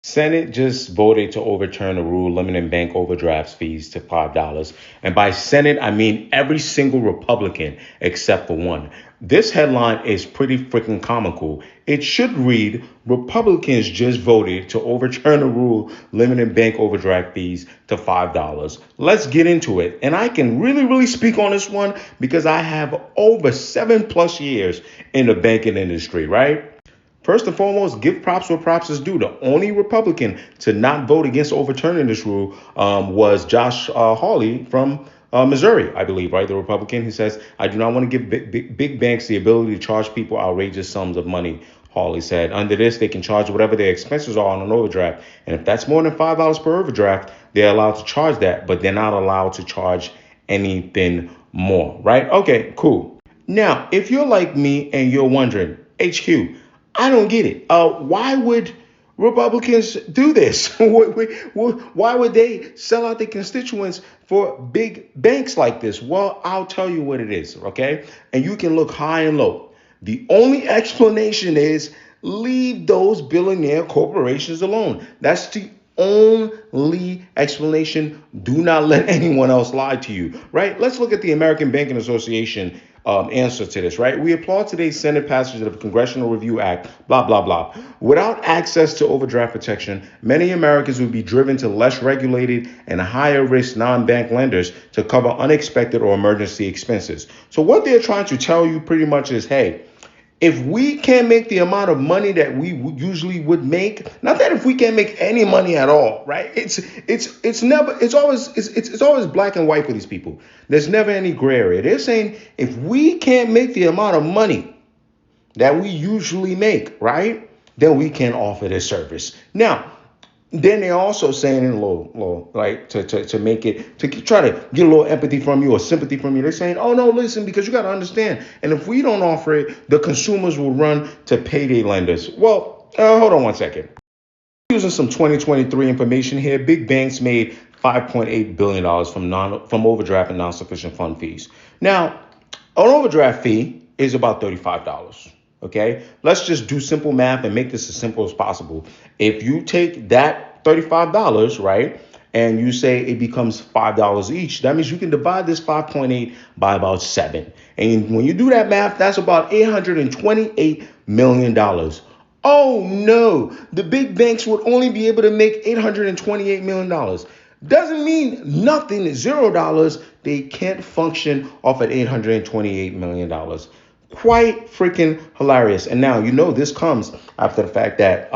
Senate just voted to overturn a rule limiting bank overdraft fees to $5. And by Senate, I mean every single Republican except for one. This headline is pretty freaking comical. It should read Republicans just voted to overturn a rule limiting bank overdraft fees to $5. Let's get into it. And I can really speak on this one because I have over 7+ years in the banking industry, right? First and foremost, give props where props is due. The only Republican to not vote against overturning this rule was Josh Hawley from Missouri, I believe, right? The Republican. He says, I do not want to give big banks the ability to charge people outrageous sums of money. Hawley said, under this, they can charge whatever their expenses are on an overdraft. And if that's more than $5 per overdraft, they're allowed to charge that, but they're not allowed to charge anything more, right? Okay, cool. Now, if you're like me and you're wondering, HQ, I don't get it. Why would Republicans do this? Why would they sell out their constituents for big banks like this? Well, I'll tell you what it is, okay? And you can look high and low. The only explanation is leave those billionaire corporations alone. That's the only explanation. Do not let anyone else lie to you, right? Let's look at the American Banking Association answer to this, right? We applaud today's Senate passage of the Congressional Review Act, blah, blah, blah. Without access to overdraft protection, many Americans would be driven to less regulated and higher risk non-bank lenders to cover unexpected or emergency expenses. So what they're trying to tell you pretty much is, hey, if we can't make the amount of money that we usually would make, not that if we can't make any money at all, right? It's always black and white for these people. There's never any gray area. They're saying if we can't make the amount of money that we usually make, right, then we can offer this service. Now, then they're also saying in a little like to make it, to try to get a little empathy from you or sympathy from you. They're saying, oh no, listen, because you got to understand. And if we don't offer it, the consumers will run to payday lenders. Well, hold on one second. Using some 2023 information here, big banks made $5.8 billion from overdraft and non-sufficient fund fees. Now, an overdraft fee is about $35. Okay, let's just do simple math and make this as simple as possible. If you take that $35, right, and you say it becomes $5 each, that means you can divide this 5.8 by about 7. And when you do that math, that's about $828 million. Oh no, the big banks would only be able to make $828 million. Doesn't mean nothing, $0. They can't function off at $828 million. Quite freaking hilarious. And now, this comes after the fact that,